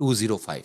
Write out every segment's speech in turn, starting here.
205,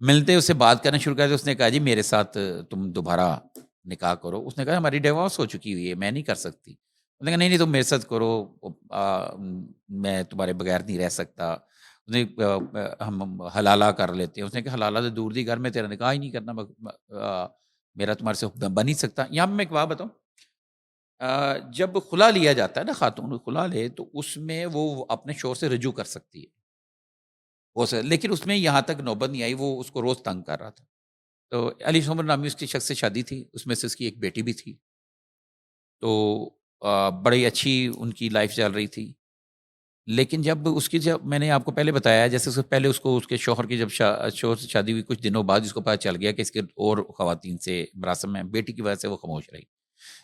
ملتے اس سے بات کرنا شروع کر دیا. اس نے کہا جی میرے ساتھ تم دوبارہ نکاح کرو. اس نے کہا ہماری ڈیورس ہو چکی ہوئی ہے, میں نہیں کر سکتی. اس نے کہا نہیں نہیں تم میرے ساتھ کرو, میں تمہارے بغیر نہیں رہ سکتا. اس نے ہم حلالہ کر لیتے ہیں. اس نے کہا حلالہ سے دور دی, گھر میں تیرا نکاح ہی نہیں کرنا, میرا تمہارے سے بن نہیں سکتا. یہاں میں ایک بات بتاؤں, جب خلا لیا جاتا ہے نا, خاتون خلا لے تو اس میں وہ اپنے شوہر سے رجوع کر سکتی ہے, لیکن اس میں یہاں تک نوبت نہیں آئی. وہ اس کو روز تنگ کر رہا تھا. تو علی سمر نامی اس کی شخص سے شادی تھی, اس میں سے اس کی ایک بیٹی بھی تھی. تو بڑی اچھی ان کی لائف چل رہی تھی. لیکن جب میں نے آپ کو پہلے بتایا, جیسے اس سے پہلے اس کو اس کے شوہر کی جب شوہر سے شادی ہوئی, کچھ دنوں بعد اس کو پتہ چل گیا کہ اس کے اور خواتین سے مراسم میں, بیٹی کی وجہ سے وہ خاموش رہی.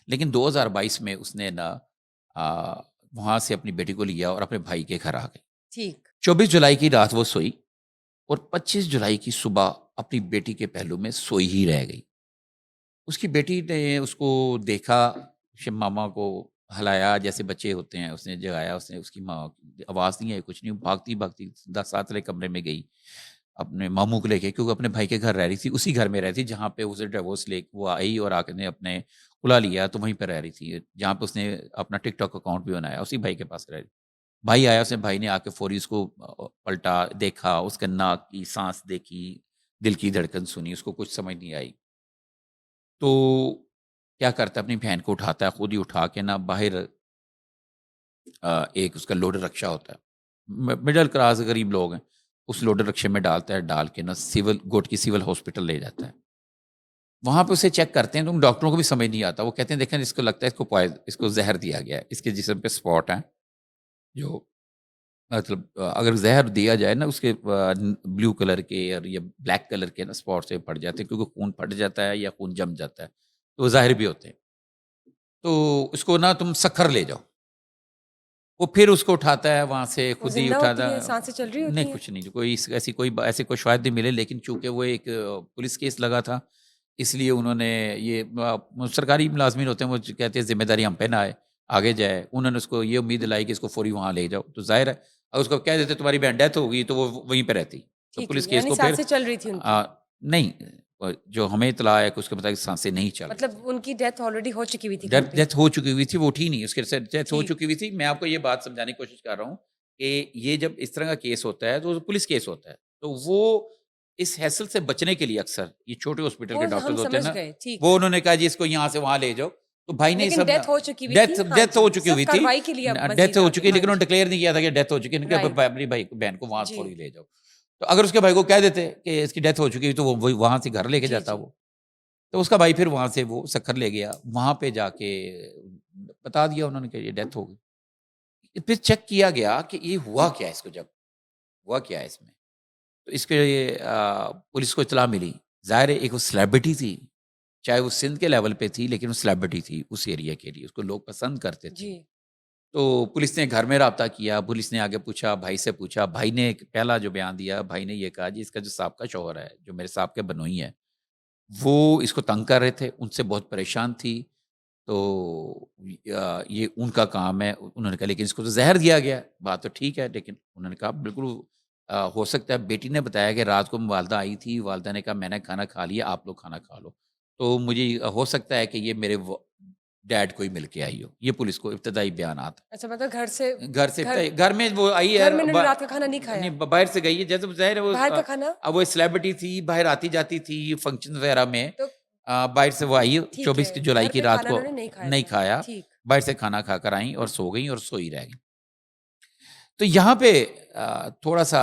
لیکن 2022 میں اس نے نا وہاں سے اپنی بیٹی کو لیا اور اپنے بھائی کے گھر آ گئی. ٹھیک. 24 جولائی کی رات وہ سوئی اور 25 جولائی کی صبح اپنی بیٹی کے پہلو میں سوئی ہی رہ گئی. اس کی بیٹی نے اس کو دیکھا, ماما کو ہلایا جیسے بچے ہوتے ہیں, اس نے جگایا, اس نے اس کی ماں آواز نہیں آئی, کچھ نہیں, بھاگتی بھاگتی 10-7 والے کمرے میں گئی اپنے ماموں کو لے کے, کیونکہ اپنے بھائی کے گھر رہ رہی تھی, اسی گھر میں رہتی جہاں پہ اسے ڈیورس لے وہ آئی اور آ کے نے اپنے کھلا لیا, تو وہیں پہ رہ رہی تھی جہاں پہ اس نے اپنا ٹک ٹاک اکاؤنٹ بھی بنایا, اسی بھائی کے پاس رہ رہی. بھائی آیا, اس نے بھائی نے آ کے فوری اس کو پلٹا, دیکھا, اس کے ناک کی سانس دیکھی, دل کی دھڑکن سنی, اس کو کچھ سمجھ نہیں آئی. تو کیا کرتا ہے, اپنی بہن کو اٹھاتا ہے, خود ہی اٹھا کے نا باہر ایک اس کا لوڈر رکشا ہوتا ہے, مڈل کلاس غریب لوگ ہیں, اس لوڈر رکشے میں ڈالتا ہے, ڈال کے نا گوٹ کی سول ہاسپٹل لے جاتا ہے. وہاں پہ اسے چیک کرتے ہیں تو ڈاکٹروں کو بھی سمجھ نہیں آتا. وہ کہتے ہیں دیکھیں اس کو لگتا ہے اس کو زہر دیا گیا ہے, اس کے جسم پہ اسپاٹ ہیں جو مطلب اگر زہر دیا جائے نا, اس کے بلیو کلر کے یا بلیک کلر کے نا اسپاٹ سے پڑ جاتے ہیں, کیونکہ خون پھٹ جاتا ہے یا خون جم جاتا ہے, تو وہ ظاہر بھی ہوتے ہیں. تو اس کو نا تم سکھر لے جاؤ. وہ پھر اس کو اٹھاتا ہے وہاں سے, وہ خود ہی زندہ اٹھاتا ہوتی ہیں, ہے. سانسیں چل رہی ہوتی نہیں ہیں؟ کچھ نہیں, کوئی ایسے کوئی شاید نہیں ملے, لیکن چونکہ وہ ایک پولیس کیس لگا تھا, اس لیے انہوں نے یہ سرکاری ملازمین ہوتے ہیں, وہ کہتے ہیں ذمہ داری ہم پہ نہ آئے, آگے جائے. انہوں نے اس کو یہ امید دلائی کہ اس کو فوری وہاں لے جاؤ. تو ظاہر ہے اگر اس کو کہہ دیتے تمہاری بہن ڈیتھ ہوگی تو وہ وہیں پہ رہتی, تو ٹھیک ہے, پولیس کیس یعنی کو پھر سانسیں چل رہی تھی ان کی. نہیں, جو ہمیں اطلاع ہے کہ اس کے مطابق سانسیں نہیں چل رہی. مطلب ان کی ڈیتھ آلریڈی ہو چکی ہوئی تھی گھر پہ. ڈیتھ ہو چکی ہوئی تھی, وہ اٹھی نہیں, اس کے ڈیتھ ہو ٹھیک. چکی ہوئی تھی. میں آپ کو یہ بات سمجھانے کی کوشش کر رہا ہوں کہ یہ جب اس طرح کا کیس ہوتا ہے تو وہ پولیس کیس ہوتا ہے, تو وہ اس حیثل سے بچنے کے لیے اکثر یہ چھوٹے ہاسپٹل وہ کے ہم ڈاکٹر ہوتے ہیں سمجھ نا, گئے, ٹھیک. وہ انہوں نے کہا جی اس کو یہاں سے وہاں لے جاؤ. تو بھائی نے لیکن سب ڈیتھ ہو چکی ہوئی تھی. ڈیتھ ہو چکی ہوئی تھی, کاروائی کے لیے اب ڈیتھ مزید ہو آگے. چکی, لیکن انہوں نے ڈکلیئر نہیں کیا تھا کہ ڈیتھ ہو چکی, Right. اپنی بہن کو وہاں جی. فوری لے جاؤ. تو اگر اس کے بھائی کو کہہ دیتے کہ اس کی ڈیتھ ہو چکی ہوئی تو وہ وہاں سے گھر لے کے جی جاتا جی. وہ. تو اس کا بھائی پھر وہاں سے وہ سکھر لے گیا, وہاں پہ جا کے بتا دیا انہوں نے کہ یہ ڈیتھ ہو گئی. پھر چیک کیا گیا کہ یہ ہوا کیا, اس کو جب ہوا کیا ہے اس میں, تو اس کے پولیس کو اطلاع ملی. ظاہر ہے ایک وہ سیلیبریٹی تھی, چاہے وہ سندھ کے لیول پہ تھی, لیکن وہ سیلیبریٹی تھی اس ایریا کے لیے, اس کو لوگ پسند کرتے تھے. جی. تو پولیس نے گھر میں رابطہ کیا, پولیس نے آگے پوچھا, بھائی سے پوچھا. بھائی نے پہلا جو بیان دیا, بھائی نے یہ کہا جی اس کا جو سابقہ شوہر ہے, جو میرے صاحب کے بنوئی ہے, وہ اس کو تنگ کر رہے تھے, ان سے بہت پریشان تھی, تو یہ ان کا کام ہے. انہوں نے کہا لیکن اس کو تو زہر دیا گیا, بات تو ٹھیک ہے, لیکن انہوں نے کہا بالکل ہو سکتا ہے. بیٹی نے بتایا کہ رات کو والدہ آئی تھی, والدہ نے کہا میں نے کھانا کھا لیا, آپ لوگ کھانا کھا لو, تو مجھے ہو سکتا ہے کہ یہ میرے ڈیڈ کو ہی مل کے آئی ہو. یہ پولیس کو ابتدائی بیانات. اچھا, مطلب گھر میں وہ آئی ہے, گھر میں انہوں نے رات کا کھانا نہیں کھایا. باہر سے گئی ہے, جیسے ظاہر ہے باہر کا کھانا. وہ سیلیبریٹی تھی, باہر آتی جاتی تھی فنکشن وغیرہ میں, تو باہر سے وہ آئی ٹھیک 24 ہے, جولائی گھر کی پہ رات کھانا کو, انہوں نے نہیں نہیں تھا. کھایا, ٹھیک. باہر سے کھانا کھا کر آئیں اور سو گئیں اور سوئی رہ گئیں. تو یہاں پہ تھوڑا سا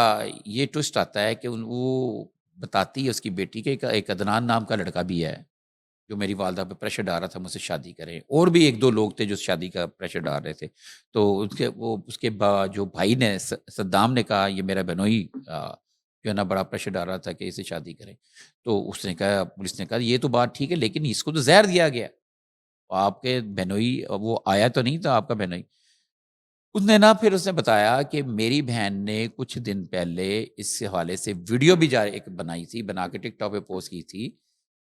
یہ ٹوسٹ آتا ہے کہ وہ بتاتی ہے اس کی بیٹی کے, ایک عدنان نام کا لڑکا بھی ہے جو میری والدہ پہ پریشر ڈال رہا تھا مجھ سے شادی کریں, اور بھی 1-2 لوگ تھے جو شادی کا پریشر ڈال رہے تھے. تو اس کے جو بھائی نے, صدام نے کہا یہ میرا بہنوئی جو ہے نا بڑا پریشر ڈال رہا تھا کہ اسے شادی کریں. تو اس نے کہا, پولیس نے کہا یہ تو بات ٹھیک ہے, لیکن اس کو تو زہر دیا گیا, آپ کے بہنوئی وہ آیا تو نہیں تھا آپ کا بہنوئی. اس نے نا پھر اس نے بتایا کہ میری بہن نے کچھ دن پہلے اس حوالے سے ویڈیو بھی ایک بنائی تھی, بنا کے ٹک ٹاک پہ پوسٹ کی تھی,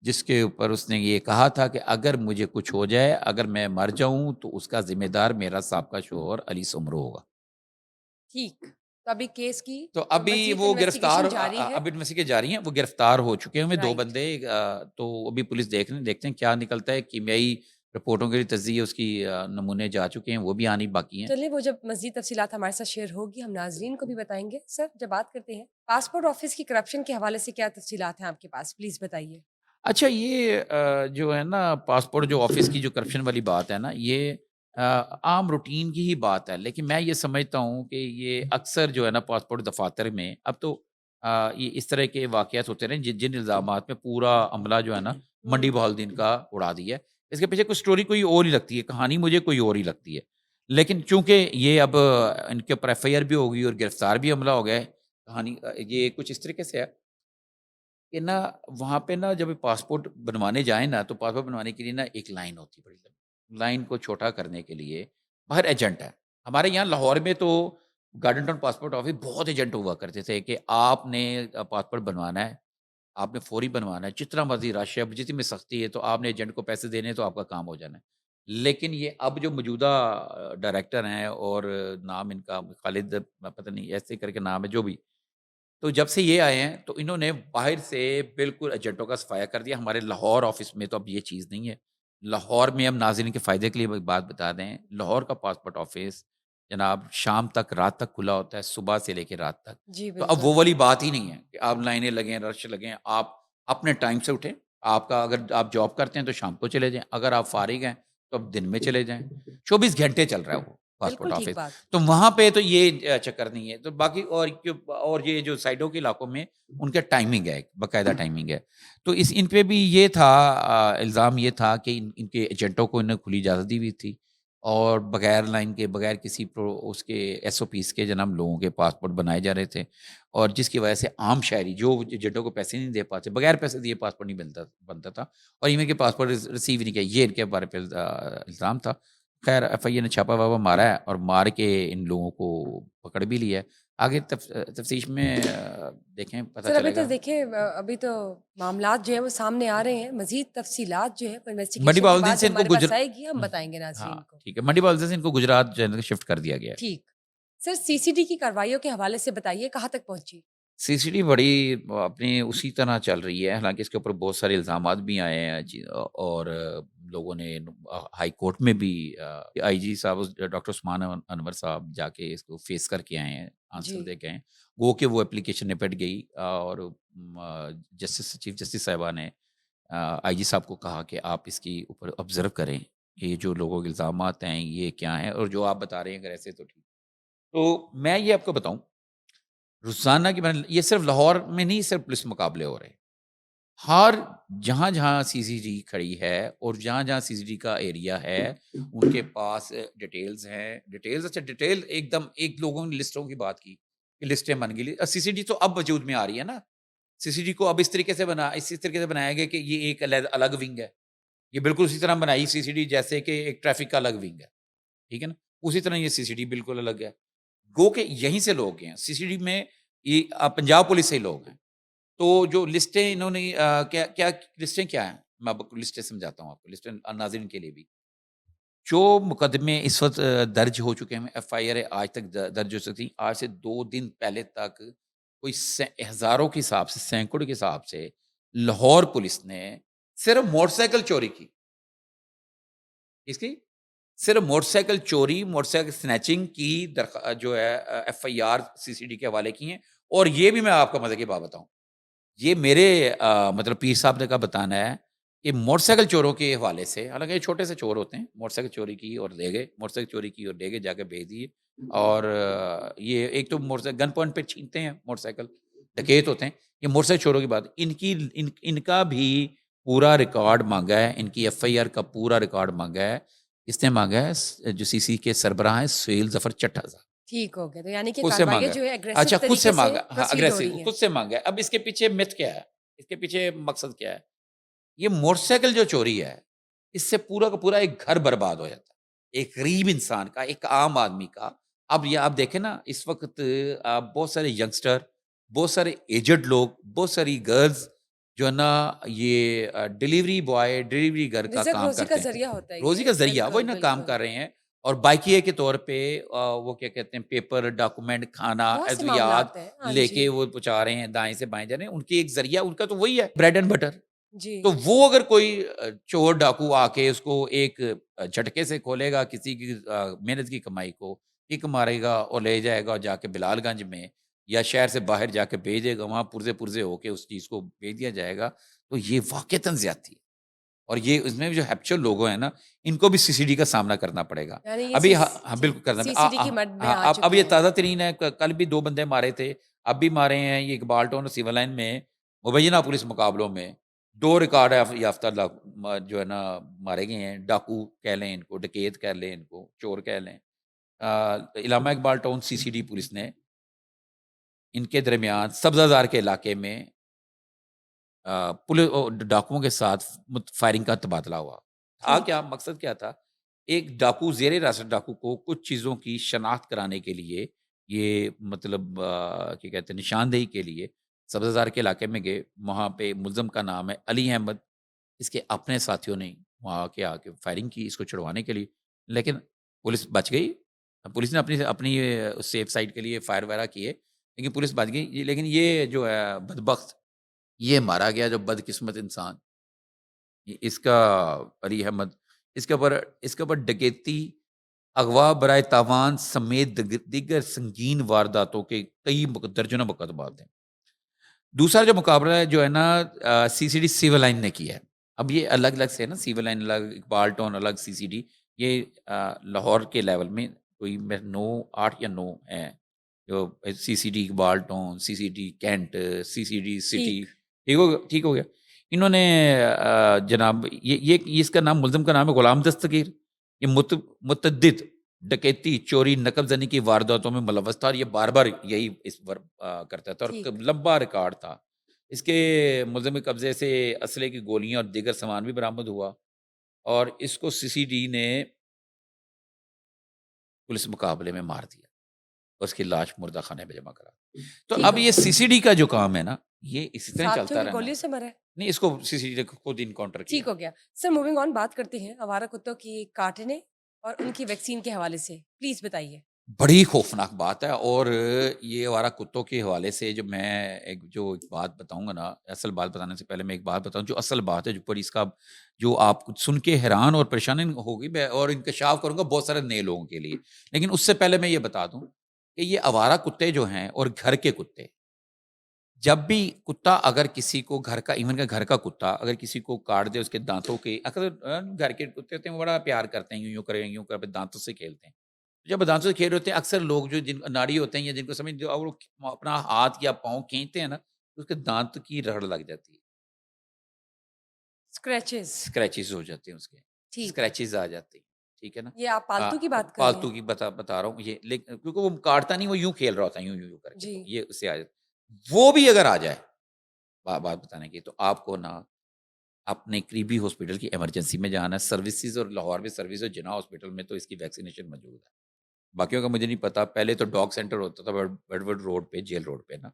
جس کے اوپر اس نے یہ کہا تھا کہ اگر مجھے کچھ ہو جائے, اگر میں مر جاؤں تو اس کا ذمہ دار میرا سابقہ شوہر علی سمرو ہوگا. ٹھیک. تو ابھی کیس کی تو ابھی مزید وہ گرفتار انویسٹیگیشن جاری ہے. اب انویسٹیگیشن جاری ہیں، وہ گرفتار ہو چکے ہیں 2 رائٹ. بندے. تو ابھی پولیس دیکھتے ہیں کیا نکلتا ہے. کیمیائی رپورٹوں کے لیے تجزیے اس کی نمونے جا چکے ہیں، وہ بھی آنی باقی ہیں. چلیے وہ جب مزید تفصیلات ہمارے ساتھ شیئر ہوگی ہم ناظرین کو بھی بتائیں گے. سر جب بات کرتے ہیں پاسپورٹ آفس کی کرپشن کے حوالے سے، کیا تفصیلات ہیں آپ کے پاس؟ پلیز بتائیے. اچھا، یہ جو ہے نا پاسپورٹ جو آفس کی جو کرپشن والی بات ہے نا، یہ عام روٹین کی ہی بات ہے، لیکن میں یہ سمجھتا ہوں کہ یہ اکثر جو ہے نا پاسپورٹ دفاتر میں اب تو یہ اس طرح کے واقعات ہوتے رہے جن الزامات میں پورا عملہ جو ہے نا منڈی بہال دین کا اڑا دیا ہے. اس کے پیچھے کوئی سٹوری کوئی اور ہی لگتی ہے، کہانی مجھے کوئی اور ہی لگتی ہے. لیکن چونکہ یہ اب ان کے اوپر ایف آئی آر بھی ہوگی اور گرفتار بھی عملہ ہو گیا ہے، کہانی یہ کچھ اس طریقے سے ہے کہ نا وہاں پہ نا جب پاسپورٹ بنوانے جائیں نا، تو پاسپورٹ بنوانے کے لیے نا ایک لائن ہوتی ہے بڑی لمبی. لائن کو چھوٹا کرنے کے لیے باہر ایجنٹ ہے. ہمارے یہاں لاہور میں تو گارڈن ٹاؤن پاسپورٹ آفس بہت ایجنٹ ہوا کرتے تھے کہ آپ نے پاسپورٹ بنوانا ہے، آپ نے فوری بنوانا ہے، جتنا مرضی رش ہے، جتنی میں سختی ہے، تو آپ نے ایجنٹ کو پیسے دینے ہیں تو آپ کا کام ہو جانا ہے. لیکن یہ اب جو موجودہ ڈائریکٹر ہیں، اور نام ان کا خالد پتہ نہیں ایسے کر کے نام ہے جو بھی، تو جب سے یہ آئے ہیں تو انہوں نے باہر سے بالکل ایجنٹوں کا صفایا کر دیا. ہمارے لاہور آفس میں تو اب یہ چیز نہیں ہے. لاہور میں ہم ناظرین کے فائدے کے لیے ایک بات بتا دیں، لاہور کا پاسپورٹ آفس جناب شام تک رات تک کھلا ہوتا ہے، صبح سے لے کے رات تک. جی تو اب بالکل. وہ والی بات ہی نہیں ہے کہ آپ لائنیں لگیں، رش لگیں. آپ اپنے ٹائم سے اٹھیں. آپ کا اگر آپ جاب کرتے ہیں تو شام کو چلے جائیں، اگر آپ فارغ ہیں تو اب دن میں چلے جائیں. 24 گھنٹے چل رہا ہے وہ پاسپورٹ بالکل ٹھیک آفس. بات. تو وہاں پہ تو یہ چکر نہیں ہے. تو باقی اور یہ جو سائڈوں کے علاقوں میں ان کا ٹائمنگ ہے، باقاعدہ ٹائمنگ ہے. تو ان پہ بھی یہ تھا الزام یہ تھا کہ ان کے ایجنٹوں کو انہیں کھلی اجازت دی ہوئی تھی، اور بغیر لائن کے، بغیر کسی اس کے ایس او پیز کے جناب لوگوں کے پاسپورٹ بنائے جا رہے تھے. اور جس کی وجہ سے عام شہری جو ایجنٹوں کو پیسے نہیں دے پاتے، بغیر پیسے دیے پاسپورٹ نہیں بنتا تھا، اور ایون کے پاسپورٹ ریسیو نہیں کیا. یہ ان کے بارے پہ الزام تھا. خیر ایف آئی اے نے چھاپا واپا مارا ہے اور مار کے ان لوگوں کو پکڑ بھی لیا ہے. آگے تفتیش میں دیکھیں پتہ سر ابھی چلے تو گا. دیکھیں ابھی تو معاملات جو ہیں وہ سامنے آ رہے ہیں. مزید تفصیلات جو ہے منڈی انویسٹیگیشن کے بہال دین بعد سے جو ان کو ہمارے پاس آئے گی ہم بتائیں گے ہاں ناظرین کو. ٹھیک ہے، منڈی بہال دین سے ان کو گجرات جو ہے شفٹ کر دیا گیا ہے. ٹھیک. سر سی سی ڈی کی کارروائیوں کے حوالے سے بتائیے کہاں تک پہنچی؟ سی سی ٹی بڑی اپنی اسی طرح چل رہی ہے، حالانکہ اس کے اوپر بہت سارے الزامات بھی آئے ہیں اور لوگوں نے ہائی کورٹ میں بھی آئی جی صاحب ڈاکٹر عثمان انور صاحب جا کے اس کو فیس کر کے آئے ہیں، آنسر جی. دے کے آئے ہیں. گو کہ وہ اپلیکیشن نپٹ گئی، اور چیف جسٹس صاحبہ نے آئی جی صاحب کو کہا کہ آپ اس کی اوپر آبزرو کریں کہ یہ جو لوگوں کے الزامات ہیں یہ کیا ہیں، اور جو آپ بتا رہے ہیں اگر ایسے تو ٹھیک. تو میں یہ آپ کو بتاؤں روزانہ کی یہ صرف لاہور میں نہیں، صرف پولیس مقابلے ہو رہے ہیں. ہر جہاں جہاں سی سی ٹی کھڑی ہے اور جہاں جہاں سی سی ٹی کا ایریا ہے ان کے پاس ڈیٹیلز ہیں. اچھا ڈیٹیل ایک دم ایک لوگوں نے لسٹوں کی بات کی کہ لسٹیں بن گئی. سی سی ٹی تو اب وجود میں آ رہی ہے نا. سی سی ٹی کو اب اس طریقے سے بنایا گیا کہ یہ ایک الگ ونگ ہے. یہ بالکل اسی طرح بنائی سی سی ٹی جیسے کہ ایک ٹریفک کا الگ ونگ ہے، ٹھیک ہے نا. اسی طرح یہ سی سی ٹی بالکل الگ ہے. گو کہ یہیں سے لوگ ہیں سی سی ٹی میں. یہ پنجاب پولیس سے ہی لوگ ہیں. تو جو لسٹیں انہوں نے کیا لسٹیں کیا ہیں، میں آپ کو لسٹیں سمجھاتا ہوں، آپ کو لسٹیں ناظرین کے لیے بھی. جو مقدمے اس وقت درج ہو چکے ہیں، ایف آئی آر آج تک درج ہو سکتی، آج سے 2 دن پہلے تک کوئی ہزاروں کے حساب سے، سینکڑوں کے حساب سے لاہور پولیس نے صرف موٹر سائیکل چوری کی. اس کی صرف موٹر سائیکل چوری، موٹر سائیکل سنیچنگ کی جو ہے F I R C C D کے حوالے کی ہیں. اور یہ بھی میں آپ کو مزے کی بات بتاؤں، یہ میرے مطلب پیر صاحب نے کا بتانا ہے کہ موٹر سائیکل چوروں کے حوالے سے، حالانکہ یہ چھوٹے سے چور ہوتے ہیں، موٹر سائیکل چوری کی اور لے گئے، موٹر سائیکل چوری کی اور لے گئے، جا کے بھیج دیے. اور یہ ایک تو موٹر سائیکل گن پوائنٹ پہ چھینتے ہیں، موٹر سائیکل ڈکیت ہوتے ہیں. یہ موٹر سائیکل چوروں کی بات، ان کا بھی پورا ریکارڈ مانگا ہے، ان کی ایف آئی آر کا پورا ریکارڈ مانگا ہے. اس نے مانگا ہے جو سی سی کے سربراہ ہیں سہیل ظفر چٹھا صاحب، ٹھیک ہو گیا. تو یعنی کہ خود سے کارروائیاں مانگا جو ہے ہے. اگریسو اچھا خود سے طریقے سے مانگا، ہاں پروسیڈ ہو اگریسو رہی ہیں. خود سے مانگا ہے. اب اس کے پیچھے مت کیا ہے، اس کے پیچھے مقصد کیا ہے؟ یہ موٹر سائیکل جو چوری ہے اس سے پورا کا پورا ایک گھر برباد ہو جاتا ہے، ایک غریب انسان کا، ایک عام آدمی کا. اب یہ آپ دیکھیں نا اس وقت بہت سارے ینگسٹر، بہت سارے ایجڈ لوگ، بہت ساری گرلز جو ہے نا یہ ڈیلیوری بوائے، ڈیلیوری گھر کا رزق کام روزی کا کرتے ہیں، ذریعہ ہوتا ہے روزی یہ. کا ذریعہ بالکل وہی نا کام بالکل. کر رہے ہیں. اور بائکیے کے طور پہ وہ کیا کہتے ہیں پیپر ڈاکومنٹ کھانا بہت سے ادویات معاملات ہیں. ہاں لے جی. کے وہ پہنچا رہے ہیں دائیں سے بائیں جا رہے ہیں. ان کی ایک ذریعہ ان کا تو وہی ہے بریڈ اینڈ بٹر. جی. تو وہ اگر کوئی چور ڈاکو آ کے اس کو ایک جھٹکے سے کھولے گا کسی کی محنت کی کمائی کو کک مارے گا اور لے جائے گا اور جا کے بلال گنج میں یا شہر سے باہر جا کے بھیجے گا وہاں پرزے پرزے ہو کے اس چیز کو بھیج دیا جائے گا, تو یہ واقعتاً زیادتی ہے. اور یہ اس میں جو ہیپچر لوگ ہیں نا ان کو بھی سی سی ڈی کا سامنا کرنا پڑے گا. یعنی یہ ابھی ہاں جی بالکل کرنا سی سی ڈی کی مد میں آ اب چکے یہ ہیں. تازہ ترین ہے. کل بھی 2 بندے مارے تھے, اب بھی مارے ہیں یہ اقبال ٹاؤن اور سیول لائن میں مبینہ پولیس مقابلوں میں 2 ریکارڈ یافتہ جو ہے نا مارے گئے ہیں. ڈاکو کہہ لیں ان کو, ڈکیت کہہ لیں ان کو, چور کہہ لیں. علامہ اقبال ٹاؤن سی سی ڈی پولیس نے ان کے درمیان سبزہ زار کے علاقے میں ڈاکوؤں کے ساتھ فائرنگ کا تبادلہ ہوا. تھا ٹھیک. کیا مقصد کیا تھا؟ ایک ڈاکو زیر حراست ڈاکو کو کچھ چیزوں کی شناخت کرانے کے لیے یہ مطلب کیا کہتے ہیں نشاندہی کے لیے سبزہ زار کے علاقے میں گئے. وہاں پہ ملزم کا نام ہے علی احمد. اس کے اپنے ساتھیوں نے وہاں آ کے فائرنگ کی اس کو چھڑوانے کے لیے, لیکن پولیس بچ گئی. پولیس نے اپنی سیف سائڈ کے لیے فائر وغیرہ کیے لیکن پولیس بچ گئی. لیکن یہ جو ہے بدبخت یہ مارا گیا جو بدقسمت انسان اس کا علی احمد, اس کے اوپر ڈکیتی اغوا برائے تاوان سمیت دیگر سنگین وارداتوں کے کئی درجنوں مقدمات ہیں. دوسرا جو مقابلہ ہے جو ہے نا سی سی ڈی سیول لائن نے کیا ہے. اب یہ الگ الگ سے ہے نا, سیول لائن الگ, اقبال ٹاؤن الگ, سی سی ڈی یہ لاہور کے لیول میں کوئی 8 یا 9 ہیں جو سی سی ڈی اقبال ٹاؤن, سی سی ڈی کینٹ, سی سی ڈی سٹی. ٹھیک. ٹھیک ہو گیا. انہوں نے جناب یہ اس کا نام ملزم کا نام ہے غلام دستگیر. یہ متعدد ڈکیتی چوری نقب زنی کی وارداتوں میں ملوث تھا اور یہ بار بار یہی اس پر کرتا تھا اور ٹھیک. لمبا ریکارڈ تھا. اس کے ملزم قبضے سے اسلحے کی گولیاں اور دیگر سامان بھی برآمد ہوا اور اس کو سی سی ڈی نے پولیس مقابلے میں مار دیا اور اس کی لاش مردہ خانے میں جمع کرا. تو ٹھیک اب ہے. یہ سی سی ڈی کا جو کام ہے نا یہ اسی طرح ساتھیوں چلتا کی رہنا. گولیوں سے مرے. نہیں اس کو سی سی ڈی نے خود انکاؤنٹر کیا. ٹھیک ہو گیا. سر موونگ آن بات کرتے ہیں آوارہ کتوں کی کاٹنے اور ان کی ویکسین کے حوالے سے. پلیز بتائیے. بڑی خوفناک بات ہے. اور یہ آوارہ کتوں کے حوالے سے جو میں ایک بات بتاؤں گا نا, اصل بات بتانے سے پہلے میں ایک بات بتاؤں جو اصل بات ہے جو پر اس کا جو آپ سن کے حیران اور پریشان ہوگی میں اور انکشاف کروں گا بہت سارے نئے لوگوں کے لیے. لیکن اس سے پہلے میں یہ بتا دوں کہ یہ آوارہ کتے جو ہیں اور گھر کے کتے, جب بھی کتا اگر کسی کو گھر کا ایون کا گھر کا کتا اگر کسی کو کاٹ دے اس کے دانتوں کے, اکثر گھر کے کتے ہوتے ہیں وہ بڑا پیار کرتے ہیں, یوں کریں یوں کر دانتوں سے کھیلتے ہیں. جب دانتوں سے کھیل ہوتے ہیں اکثر لوگ جو جن ناڑی ہوتے ہیں یا جن کو سمجھ جو وہ اپنا ہاتھ یا پاؤں کھینچتے ہیں نا تو اس کے دانت کی رگڑ لگ جاتی ہے, اسکریچز ہو جاتے ہیں, اس کے ٹھیک. اسکریچز آ جاتے ہیں. ٹھیک ہے نا, یہ آپ پالتو کی بات کر رہے پالتو ہیں. کی بتا رہا ہوں یہ, لیکن کیونکہ وہ کاٹتا نہیں, وہ یوں کھیل رہا ہوتا ہے یوں کر کے, جی. تو یہ اس سے آ جاتا. وہ بھی اگر آ جائے بات بتانے کی تو آپ کو نا اپنے قریبی ہاسپٹل کی ایمرجنسی میں جانا ہے. سروسز اور لاہور میں سروس اور جناح ہاسپٹل میں تو اس کی ویکسینیشن موجود ہے. باقیوں کا مجھے نہیں پتا. پہلے تو ڈاگ سینٹر ہوتا تھا ویڈورڈ روڈ پہ, جیل روڈ پہ نا,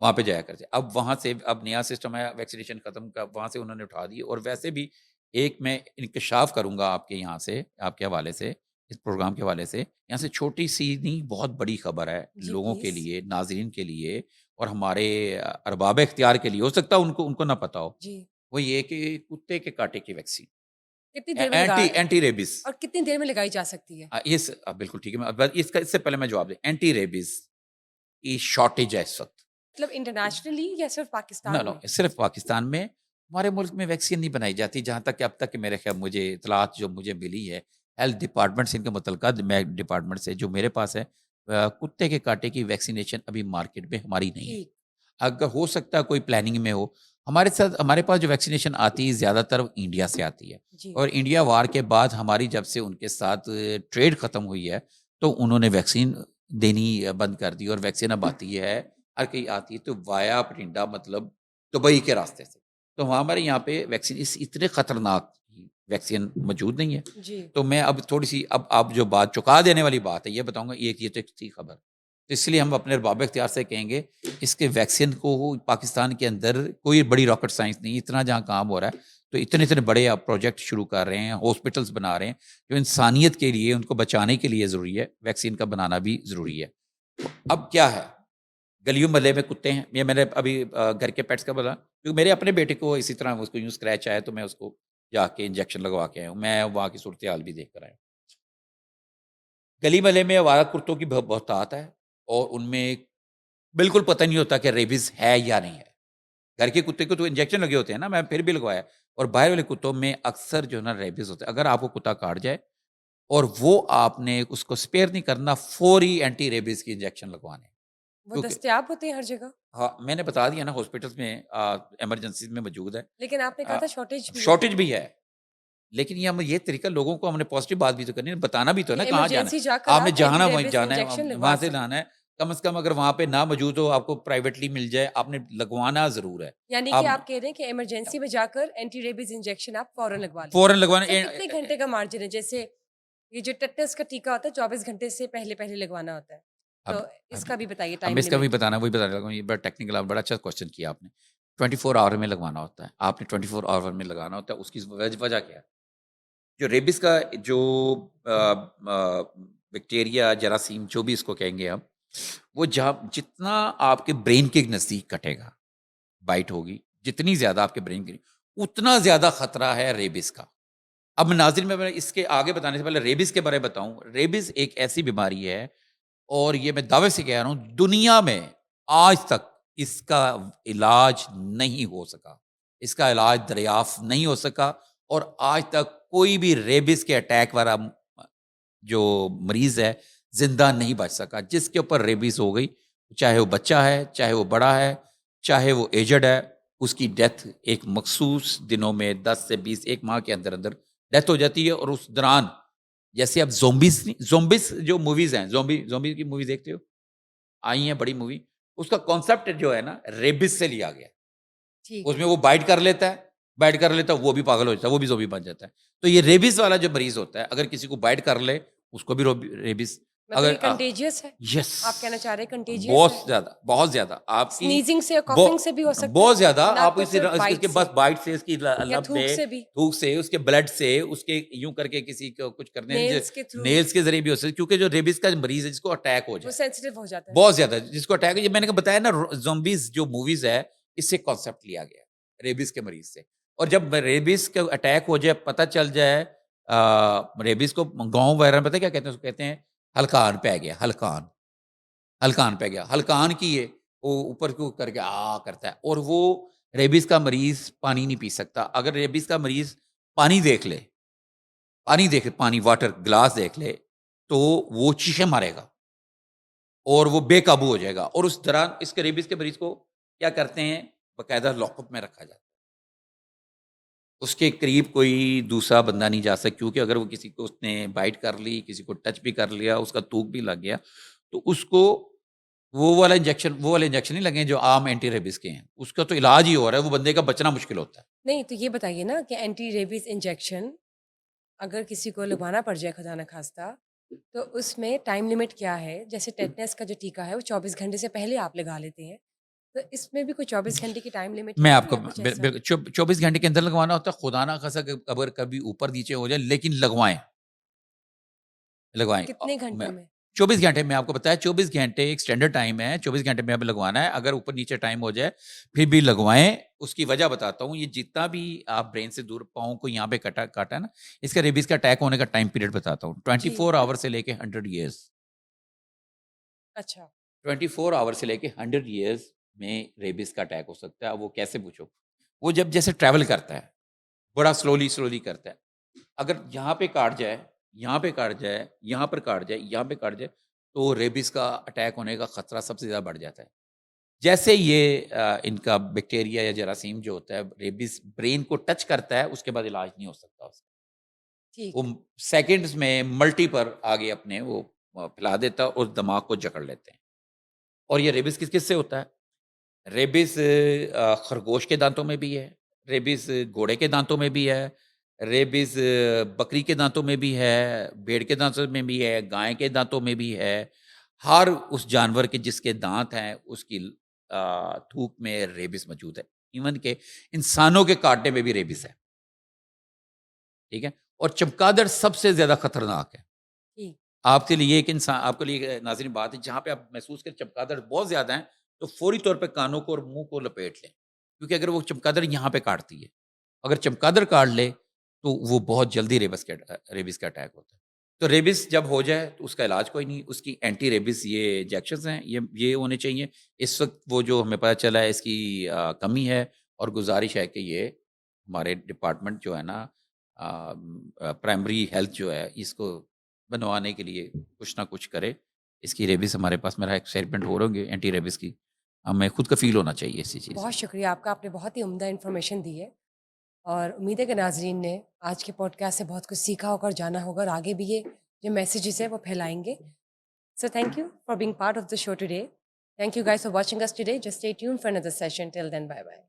وہاں پہ جایا کرتے. اب وہاں سے اب نیا سسٹم ہے ویکسینیشن ختم کا, وہاں سے انہوں نے اٹھا دی. اور ویسے بھی ایک میں انکشاف کروں گا آپ کے یہاں سے, آپ کے حوالے سے, اس پروگرام کے حوالے سے. یہاں سے چھوٹی سی نہیں بہت بڑی خبر ہے جی لوگوں کے پلیز. لیے, ناظرین کے لیے اور ہمارے ارباب اختیار کے لیے. ہو سکتا ہے ان کو نہ پتا ہو. جی. وہ یہ کہ کتے کے کاٹے کی ویکسین کتنی دیر میں اینٹی ریبیز, اور کتنی دیر میں لگائی جا سکتی ہے؟ یہ بالکل ٹھیک ہے. اس سے پہلے میں جواب دیں, اینٹی ریبیز کی شارٹیج ہے اس وقت. مطلب انٹرنیشنلی یا صرف پاکستان نو میں؟ صرف پاکستان میں. ہمارے ملک میں ویکسین نہیں بنائی جاتی جہاں تک کہ اب تک میرے خیال مجھے اطلاعات جو مجھے ملی ہے ہیلتھ ڈپارٹمنٹ سے, ان کے متعلقہ ڈپارٹمنٹ سے جو میرے پاس ہے, کتے کے کاٹے کی ویکسینیشن ابھی مارکیٹ میں ہماری نہیں ہے. ٹھیک. اگر ہو سکتا ہے کوئی پلاننگ میں ہو. ہمارے پاس جو ویکسینیشن آتی ہے زیادہ تر انڈیا سے آتی ہے. جی. اور انڈیا وار کے بعد ہماری جب سے ان کے ساتھ ٹریڈ ختم ہوئی ہے تو انہوں نے ویکسین دینی بند کر دی. اور ویکسین اب آتی ہے ہر کہیں آتی ہے تو وایا پرنڈا, مطلب دبئی کے راستے سے. تو ہمارے یہاں پہ ویکسین اتنے خطرناک ویکسین موجود نہیں ہے. جی. تو میں اب تھوڑی سی اب جو بات چکا دینے والی بات ہے یہ بتاؤں گا. ایک یہ تو تھی خبر, تو اس لیے ہم اپنے ارباب اختیار سے کہیں گے اس کے ویکسین کو پاکستان کے اندر کوئی بڑی راکٹ سائنس نہیں، اتنا جہاں کام ہو رہا ہے تو اتنے بڑے آپ پروجیکٹ شروع کر رہے ہیں، ہاسپٹلس بنا رہے ہیں جو انسانیت کے لیے، ان کو بچانے کے لیے ضروری ہے، ویکسین کا بنانا بھی ضروری ہے۔ اب کیا ہے، گلیوں محلے میں کتے ہیں، یہ میں نے ابھی گھر کے پیٹس کا بولا، کیونکہ میرے اپنے بیٹے کو اسی طرح اس کو یوں اسکریچ آیا تو میں اس کو جا کے انجیکشن لگوا کے آیا ہوں، میں وہاں کی صورتحال بھی دیکھ کر آیا ہوں۔ گلی محلے میں آوارہ کتوں کی بہتات ہے، اور ان میں بالکل پتہ نہیں ہوتا کہ ریبیز ہے یا نہیں ہے۔ گھر کے کتے کو تو انجیکشن لگے ہوتے ہیں نا، میں پھر بھی لگوایا، اور باہر والے کتوں میں اکثر جو ہے نا ریبیز ہوتا ہے۔ اگر آپ کو کتا کاٹ جائے اور وہ آپ نے اس کو اسپیئر نہیں کرنا، فوری اینٹی ریبیز کی انجیکشن لگوانے، وہ کیونکہ دستیاب ہوتے ہیں ہر جگہ؟ ہاں میں نے بتا دیا نا، ہاسپٹلس میں ایمرجنسیز میں موجود ہے، لیکن آپ نے کہا تھا شارٹیج بھی ہے شارٹیج بھی ہے، لیکن یہ طریقہ لوگوں کو ہم نے پازیٹیو بات بھی تو کرنی ہے، بتانا بھی تو ہے نا کہ کہاں جانا ایمرجنسی ہے، جا کر آپ نے آپ جانا اینٹی وہیں ریبیز جانا ہے، انجیکشن لگوا وہاں سے سکتے ہیں، لانا ہے، کم از کم اگر وہاں پہ نہ موجود ہو، آپ کو پرائیویٹلی مل جائے، آپ نے لگوانا ضرور ہے۔ یعنی کہ آپ کہہ رہے ہیں کہ ایمرجنسی میں جا کر اینٹی ریبیز انجیکشن آپ فوراً لگوا لیں۔ فوراً لگوانا۔ اچھا، کتنے گھنٹے کا مارجن ہے؟ جیسے یہ جو ٹیٹنس کا ٹیکہ ہوتا ہے 24 گھنٹے سے پہلے لگوانا ہوتا ہے، اب تو اس کا بھی بتائیے اب ٹائم اس کا بھی لمٹ۔ بتانا، وہی بتانے لگا ہوں، یہ بڑا ٹیکنیکل، آپ بڑا اچھا کوشچن کیا آپ نے۔ 24 آور میں لگوانا ہوتا ہے، آپ نے 24 آور میں لگانا ہوتا ہے، اس کی وجہ کیا ہے؟ جو ریبس کا جو بیکٹیریا، جراثیم، جو بھی اس کو کہیں گے ہم، وہ جتنا آپ کے برین کے نزدیک کٹے گا، بائٹ ہوگی، جتنی زیادہ آپ کے برین کے، اتنا زیادہ خطرہ ہے ریبس کا۔ اب ناظرین میں اس کے آگے بتانے سے پہلے ریبس کے بارے میں بتاؤں۔ ریبس ایک ایسی بیماری ہے، اور یہ میں دعوے سے کہہ رہا ہوں، دنیا میں آج تک اس کا علاج نہیں ہو سکا، اس کا علاج دریافت نہیں ہو سکا، اور آج تک کوئی بھی ریبس کے اٹیک والا جو مریض ہے زندہ نہیں بچ سکا۔ جس کے اوپر ریبس ہو گئی، چاہے وہ بچہ ہے، چاہے وہ بڑا ہے، چاہے وہ ایجڈ ہے، اس کی ڈیتھ ایک مخصوص دنوں میں 10 سے 20 ایک ماہ کے اندر ڈیتھ ہو جاتی ہے۔ اور اس دوران جیسے اب زومبس جو موویز ہیں، زومبی کی مووی دیکھتے ہو، آئی ہیں بڑی مووی، اس کا کانسیپٹ جو ہے نا ریبس سے لیا گیا۔ ٹھیک اس ہے، میں وہ بائٹ کر لیتا ہے، وہ بھی پاگل ہو جاتا ہے، وہ بھی زومبی بن جاتا ہے۔ تو یہ ریبس والا جو مریض ہوتا ہے، اگر کسی کو بائٹ کر لے، اس کو بھی ریبس، مطلب اگر یہ کنٹیجیس ہے؟ یس، آپ کہنا چاہ رہے ہیں کنٹیجیس بہت ہے؟ زیادہ، بہت زیادہ آپ کی، سنیزنگ سے اور کافنگ سے بھی ہو سکتا بہت ہے، زیادہ نہ آپ تو صرف اس بائٹ کے سے بس بائٹ سے، اس کی یا لب تھوک سے، سے بھی، تھوک سے، اس کے بلڈ سے، اس کے یوں کر کے کسی کو کچھ کرنے، نیلز کے تھرو نیلز کے ذریعے بھی ہو سکتا ہے، کیونکہ جو ریبس کا مریض ہے جس کو اٹیک ہو وہ جائے سینسیٹیو ہو جاتا ہے۔ بہت زیادہ، جس کو اٹیک، یہ میں نے بتایا نا، زومبیز جو موویز ہے، اس سے کانسیپٹ لیا گیا ریبس کے مریض سے۔ اور جب ریبس کا اٹیک ہو جائے، پتہ چل جائے، ریبس کو گاؤں وغیرہ میں پتہ کیا کہتے ہیں، اس کو کہتے ہیں ہلکان پہ گیا، ہلکان پہ گیا، ہلکان کی ہے، وہ اوپر کو کر کے کرتا ہے، اور وہ ریبس کا مریض پانی نہیں پی سکتا۔ اگر ریبس کا مریض پانی دیکھ لے، پانی واٹر گلاس دیکھ لے، تو وہ چیخے مارے گا اور وہ بے قابو ہو جائے گا۔ اور اس دوران اس کے ریبس کے مریض کو کیا کرتے ہیں، باقاعدہ لاک اپ میں رکھا جاتا ہے، اس کے قریب کوئی دوسرا بندہ نہیں جا سکتا، کیونکہ اگر وہ کسی کو اس نے بائٹ کر لی، کسی کو ٹچ بھی کر لیا، اس کا تھوک بھی لگ گیا، تو اس کو وہ والے انجیکشن نہیں لگے جو عام اینٹی ریبس کے ہیں، اس کا تو علاج ہی ہو رہا ہے، وہ بندے کا بچنا مشکل ہوتا ہے۔ نہیں تو یہ بتائیے نا کہ اینٹی ریبیز انجیکشن اگر کسی کو لگوانا پڑ جائے خدا نخواستہ، تو اس میں ٹائم لمٹ کیا ہے؟ جیسے ٹیٹنس کا جو ٹیکہ ہے وہ 24 گھنٹے سے پہلے آپ لگا لیتے ہیں، تو اس میں بھی کوئی 24 گھنٹے کی ٹائم لمٹ میں ہے آپ کو یا کچھ ایسا؟ 24 گھنٹے کے اندر لگوانا ہوتا ہے، خدا نہ خاصا اگر کبھی اوپر نیچے ہو جائے، لیکن لگوائیں۔ کتنے گھنٹوں میں؟ 24 گھنٹے میں، آپ کو بتایا 24 گھنٹے ایک سٹینڈرڈ ٹائم ہے، 24 گھنٹے میں اب لگوانا ہے۔ اگر اوپر نیچے ٹائم ہو جائے پھر بھی لگوائیں۔ اس کی وجہ بتاتا ہوں، یہ جتنا بھی آپ برین سے دور، پاؤں کو یہاں پہ کاٹا ہے نا، اس کا ریبس کا اٹیک ہونے کا ٹائم پیریڈ بتاتا ہوں، جی 24 آور سے لے کے 100 ایئرس۔ اچھا 24 آور سے لے کے 100 ایئرس میں ریبس کا اٹیک ہو سکتا ہے۔ وہ کیسے پوچھو، وہ جب جیسے ٹریول کرتا ہے، بڑا سلولی کرتا ہے، اگر یہاں پہ کاٹ جائے، یہاں پہ کاٹ جائے، یہاں پر کاٹ جائے، یہاں پہ کاٹ جائے، تو ریبس کا اٹیک ہونے کا خطرہ سب سے زیادہ بڑھ جاتا ہے۔ جیسے یہ ان کا بیکٹیریا یا جراثیم جو ہوتا ہے، ریبس برین کو ٹچ کرتا ہے، اس کے بعد علاج نہیں ہو سکتا اس کا۔ ٹھیک وہ ہے، سیکنڈز میں ملٹی پر آگے اپنے وہ پھیلا دیتا ہے اور دماغ کو جکڑ لیتے ہیں۔ اور یہ ریبس کس سے ہوتا ہے؟ ریبس خرگوش کے دانتوں میں بھی ہے، ریبس گھوڑے کے دانتوں میں بھی ہے، ریبس بکری کے دانتوں میں بھی ہے، بھیڑ کے دانتوں میں بھی ہے، گائے کے دانتوں میں بھی ہے، ہر اس جانور کے جس کے دانت ہیں اس کی تھوک میں ریبس موجود ہے. ایون کہ انسانوں کے کاٹنے میں بھی ریبس ہے. ٹھیک ہے. اور چمگادڑ سب سے زیادہ خطرناک ہے. ٹھیک. آپ کے لیے ایک انسان، آپ کے لیے ناظرین بات ہے، جہاں پہ آپ محسوس کریں چمگادڑ بہت زیادہ ہیں تو فوری طور پہ کانوں کو اور منہ کو لپیٹ لیں، کیونکہ اگر وہ چمگادڑ یہاں پہ کاٹتی ہے، اگر چمگادڑ کاٹ لے تو وہ بہت جلدی ریبس کا اٹیک ہوتا ہے. تو ریبس جب ہو جائے تو اس کا علاج کوئی نہیں، اس کی اینٹی ریبس یہ انجیکشنز ہیں، یہ ہونے چاہیے. اس وقت وہ جو ہمیں پتہ چلا ہے اس کی کمی ہے، اور گزارش ہے کہ یہ ہمارے ڈپارٹمنٹ جو ہے نا پرائمری ہیلتھ جو ہے اس کو بنوانے کے لیے کچھ نہ کچھ کرے. اس کی ریبس ہمارے پاس میرا ایکسپیریمنٹ ہو رہے گے اینٹی ریبس کی، ہمیں خود کفیل ہونا چاہیے اسی چیز. بہت شکریہ آپ کا، آپ نے بہت ہی عمدہ انفارمیشن دی ہے، اور امید ہے کہ ناظرین نے آج کے پوڈ کاسٹ سے بہت کچھ سیکھا ہوگا اور جانا ہوگا، اور آگے بھی یہ جو میسیجز ہے وہ پھیلائیں گے. So thank you for being part of the show today. Thank you guys for watching us today. Just stay tuned for another session. Till then, bye bye.